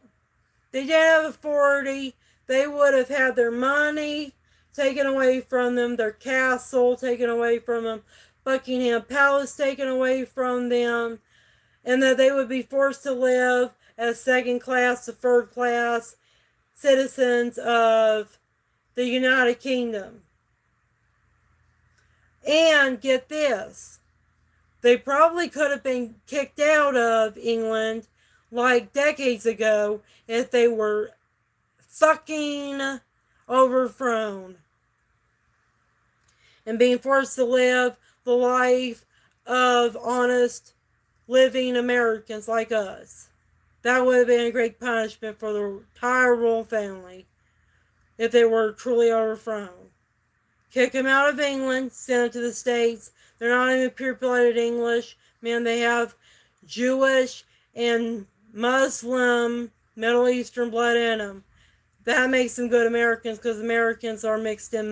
They didn't have authority. They would have had their money taken away from them, their castle taken away from them, Buckingham Palace taken away from them, and that they would be forced to live as second class to third class citizens of the United Kingdom. And get this, they probably could have been kicked out of England like decades ago if they were fucking overthrown and being forced to live the life of honest living Americans like us. That would have been a great punishment for the entire royal family if they were truly overthrown. Kick them out of England, send them to the States. They're not even pure-blooded English. Man, they have Jewish and Muslim, Middle Eastern blood in them. That makes them good Americans, because Americans are mixed in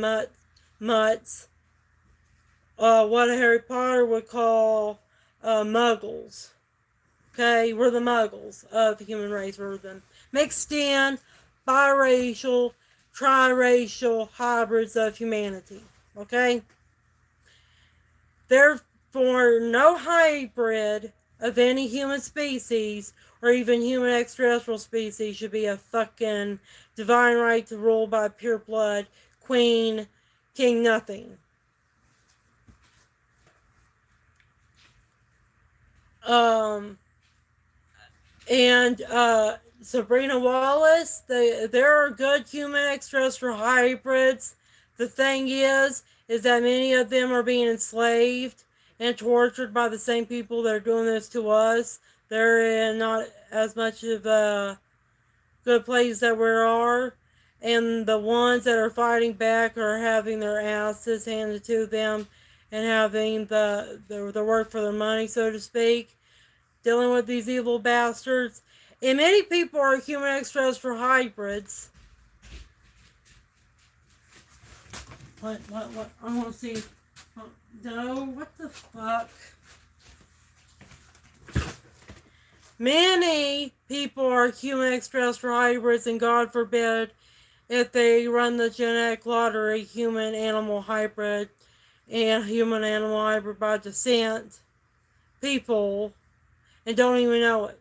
mutts. What Harry Potter would call muggles. Okay, we're the muggles of the human race. We're the mixed in, biracial, triracial hybrids of humanity. Okay? Therefore, no hybrid of any human species or even human extraterrestrial species should be a fucking divine right to rule by pure blood, queen, king, nothing. Sabrina Wallace, there are good human extraterrestrial hybrids. The thing is that many of them are being enslaved and tortured by the same people that are doing this to us. They're in not as much of a good place that we are. And the ones that are fighting back are having their asses handed to them and having the work for their money, so to speak. Dealing with these evil bastards. And many people are human extraterrestrial hybrids. What? I want to see. No, what the fuck? Many people are human extraterrestrial hybrids, and God forbid if they run the genetic lottery, human animal hybrid and human animal hybrid by descent people, and don't even know it.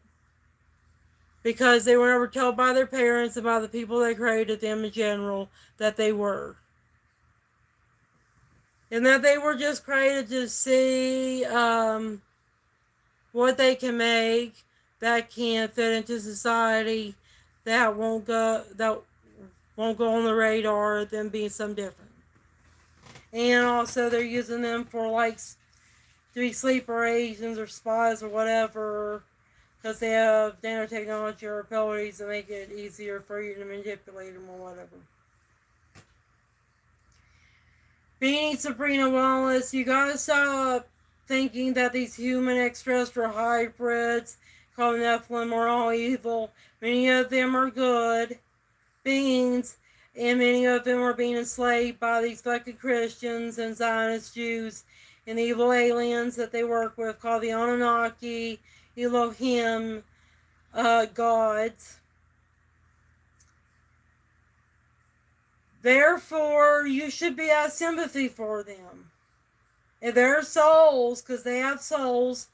Because they were never told by their parents and by the people that created them in general that they were. And that they were just created to see what they can make that can fit into society, that won't go on the radar of them being some different. And also they're using them for like to be sleeper agents or spies or whatever, because they have nanotechnology or abilities to make it easier for you to manipulate them or whatever. Being Sabrina Wallace, you gotta stop thinking that these human extraterrestrial hybrids called Nephilim are all evil. Many of them are good beings, and many of them are being enslaved by these fucking Christians and Zionist Jews and the evil aliens that they work with called the Anunnaki, Elohim, gods. Therefore, you should be have sympathy for them. And their souls, because they have souls.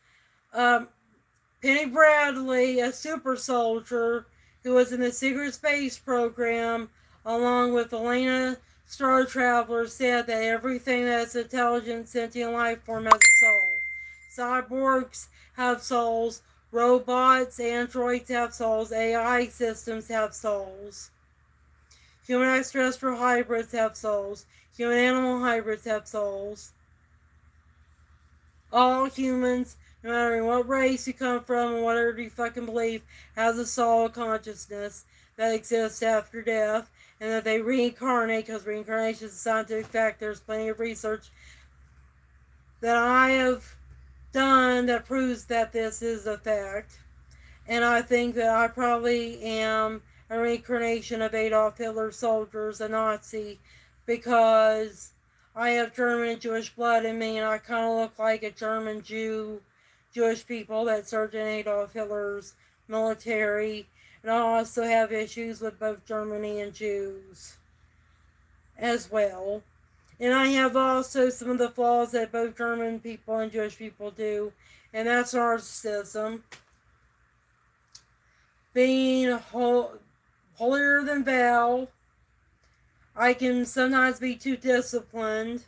Penny Bradley, a super soldier who was in the Secret Space Program, along with Elena Star Traveler, said that everything that's intelligent, sentient life form has a soul. Cyborgs have souls. Robots, androids have souls. AI systems have souls. Human extraterrestrial hybrids have souls. Human animal hybrids have souls. All humans, no matter what race you come from and whatever you fucking believe, has a soul, consciousness that exists after death, and that they reincarnate, because reincarnation is a scientific fact. There's plenty of research that I have done that proves that this is a fact. And I think that I probably am a reincarnation of Adolf Hitler's soldiers, a Nazi, because I have German and Jewish blood in me, and I kind of look like a German Jewish people that served in Adolf Hitler's military. And I also have issues with both Germany and Jews as well. And I have also some of the flaws that both German people and Jewish people do, and that's narcissism. Being holier than thou. I can sometimes be too disciplined.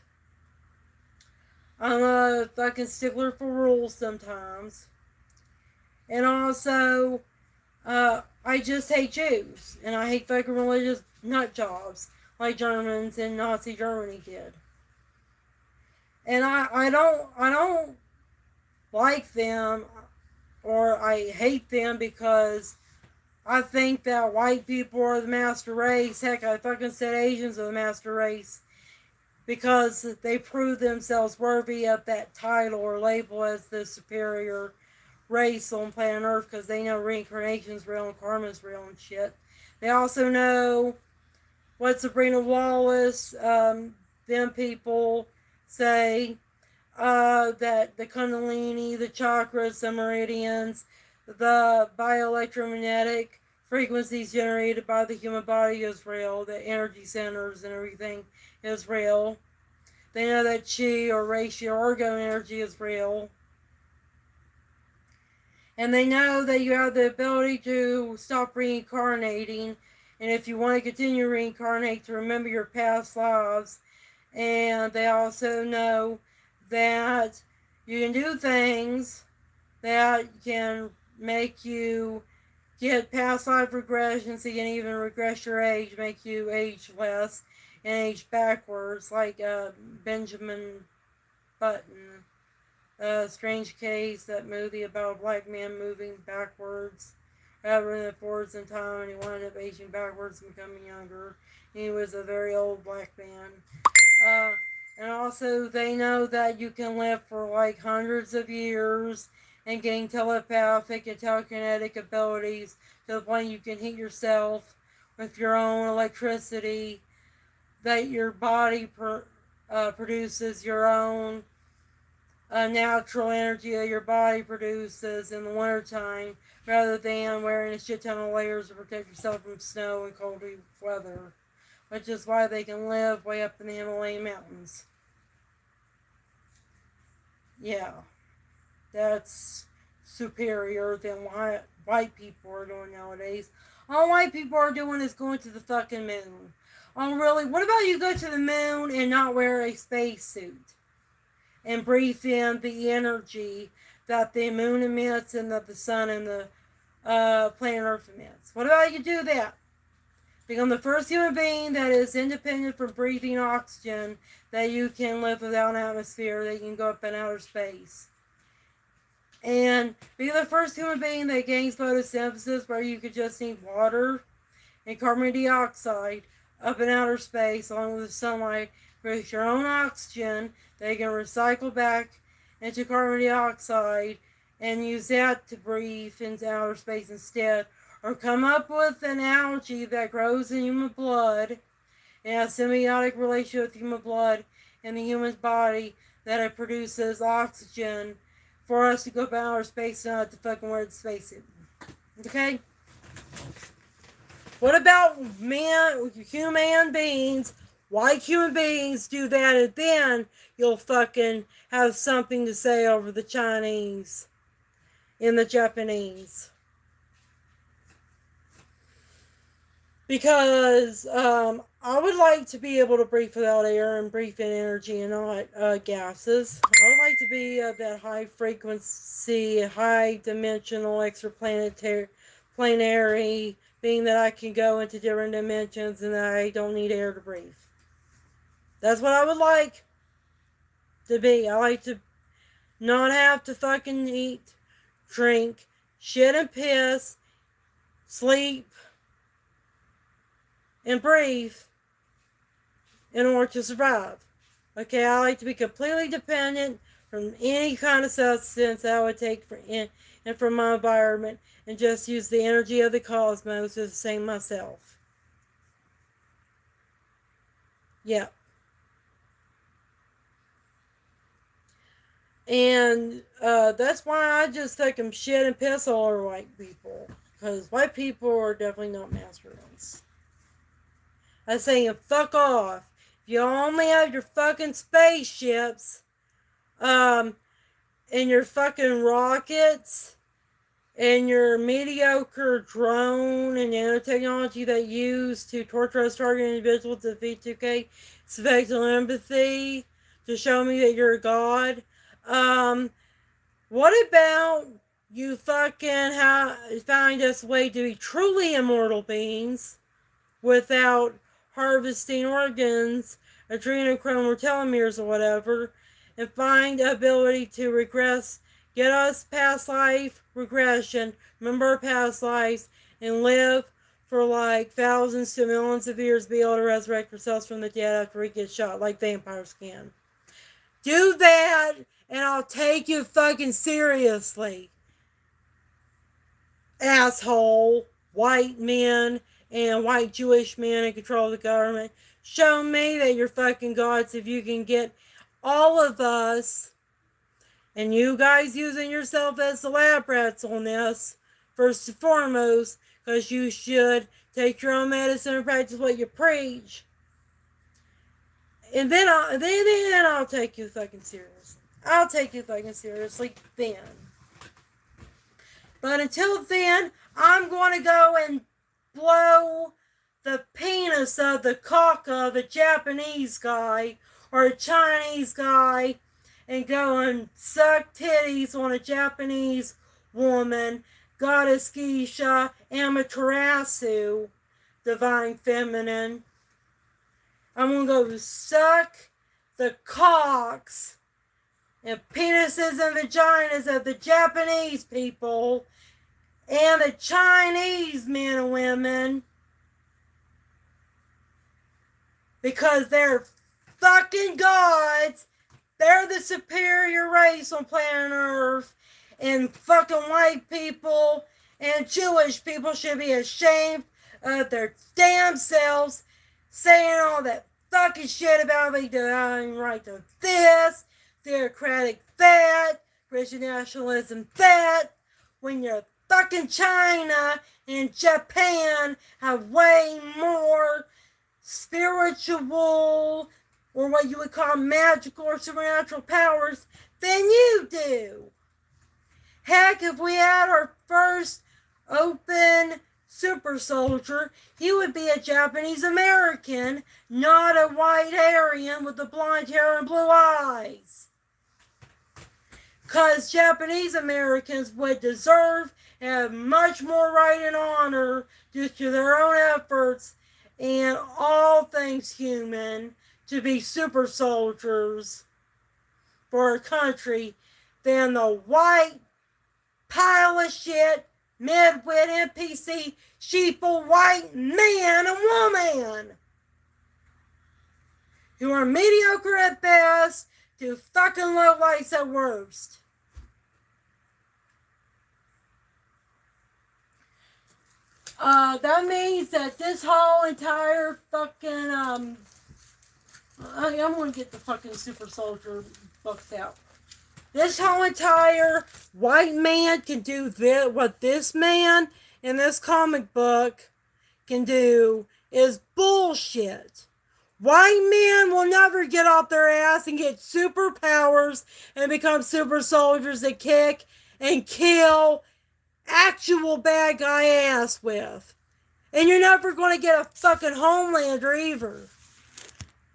I'm a fucking stickler for rules sometimes. And also, I just hate Jews. And I hate fucking religious nut jobs like Germans and Nazi Germany did. And I don't like them, or I hate them, because I think that white people are the master race. Heck, I fucking said Asians are the master race, because they prove themselves worthy of that title or label as the superior race on planet Earth, because they know reincarnation's real and karma's real and shit. They also know what Sabrina Wallace, them people say, that the Kundalini, the chakras, the meridians, the bioelectromagnetic frequencies generated by the human body is real, the energy centers and everything is real. They know that chi or ratio orgone energy is real. And they know that you have the ability to stop reincarnating, and if you want to continue to reincarnate, to remember your past lives. And they also know that you can do things that can make you get past life regression, so you can even regress your age, make you age less and age backwards, like Benjamin Button, a Strange Case, that movie about a black man moving backwards rather than forwards in time, and he wound up aging backwards and becoming younger. He was a very old black man. And also they know that you can live for like hundreds of years and gain telepathic and telekinetic abilities to the point you can heat yourself with your own electricity, that your body produces your own natural energy that your body produces in the wintertime, rather than wearing a shit ton of layers to protect yourself from snow and cold weather, which is why they can live way up in the Himalayan mountains. Yeah, that's superior than what white people are doing nowadays. All white people are doing is going to the fucking moon. Oh, really? What about you go to the moon and not wear a spacesuit and breathe in the energy that the moon emits and that the sun and the planet Earth emits? What about you do that? Become the first human being that is independent from breathing oxygen, that you can live without an atmosphere, that you can go up in outer space. And be the first human being that gains photosynthesis, where you could just need water and carbon dioxide up in outer space along with the sunlight, produce your own oxygen that you can recycle back into carbon dioxide and use that to breathe into outer space instead. Or come up with an algae that grows in human blood and has a symbiotic relationship with human blood and the human's body, that it produces oxygen for us to go up in outer space and not have to fucking wear the spacesuit. Okay? What about human beings, white human beings, do that, and then you'll fucking have something to say over the Chinese and the Japanese. Because I would like to be able to breathe without air and breathe in energy and not gases. I would like to be that high frequency, high dimensional, extraplanetary being, that I can go into different dimensions and that I don't need air to breathe. That's what I would like to be. I like to not have to fucking eat, drink, shit and piss, sleep, and breathe in order to survive. Okay, I like to be completely dependent from any kind of substance that I would take from my environment, and just use the energy of the cosmos to sustain myself. Yeah. And that's why I just fucking shit and piss all over white people. Because white people are definitely not master race. I'm saying fuck off. If you only have your fucking spaceships, and your fucking rockets, and your mediocre drone and nanotechnology that you use to torture us target individuals to defeat 2K, spectral empathy, to show me that you're a god. What about you fucking find us a way to be truly immortal beings without harvesting organs, adrenochrome or telomeres or whatever, and find the ability to regress, get us past life regression, remember our past lives, and live for like thousands to millions of years, be able to resurrect ourselves from the dead after we get shot like vampires can. Do that, and I'll take you fucking seriously. Asshole, white men and white Jewish men in control of the government. Show me that you're fucking gods if you can get all of us, and you guys using yourself as the lab rats on this, first and foremost, because you should take your own medicine and practice what you preach. And then I'll take you fucking seriously. I'll take you fucking seriously then. But until then, I'm going to go and blow the penis of the cock of a Japanese guy or a Chinese guy, and go and suck titties on a Japanese woman, Goddess Geisha, Amaterasu, Divine Feminine. I'm going to go suck the cocks and penises and vaginas of the Japanese people and the Chinese men and women, because they're fucking gods. They're the superior race on planet Earth, and fucking white people and Jewish people should be ashamed of their damn selves, saying all that fucking shit about me divine right to this, theocratic that, Christian nationalism that, when you're fucking China and Japan have way more spiritual, or what you would call magical or supernatural powers than you do. Heck, if we had our first open super soldier, he would be a Japanese American, not a white Aryan with the blonde hair and blue eyes. Because Japanese Americans would deserve and have much more right and honor due to their own efforts and all things human to be super soldiers for our country than the white pile of shit, midwit NPC, sheeple white man and woman who are mediocre at best to fucking lowlifes at worst. That means that this whole entire fucking, I'm gonna get the fucking super soldier books out. This whole entire white man can do this, what this man in this comic book can do is bullshit. White men will never get off their ass and get superpowers and become super soldiers that kick and kill actual bad guy ass with. And you're never going to get a fucking Homelander either.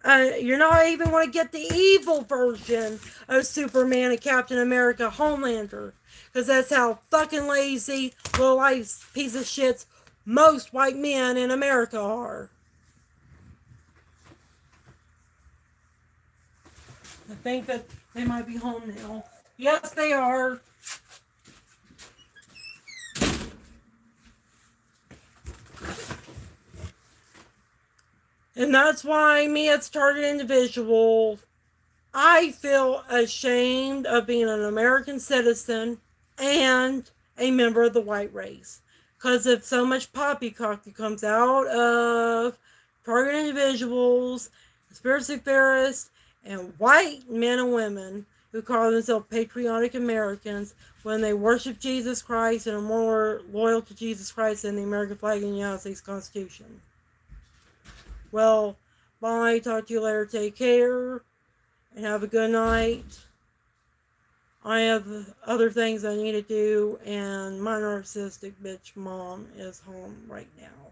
You're not even going to get the evil version of Superman and Captain America Homelander. Because that's how fucking lazy, low-life piece of shits most white men in America are. I think that they might be home now. Yes, they are. And that's why me as Target Individual, I feel ashamed of being an American citizen and a member of the white race. Because of so much poppycock that comes out of Target Individuals, conspiracy theorists, and white men and women who call themselves patriotic Americans when they worship Jesus Christ and are more loyal to Jesus Christ than the American flag and the United States Constitution. Well, bye. Talk to you later. Take care. And have a good night. I have other things I need to do. And my narcissistic bitch mom is home right now.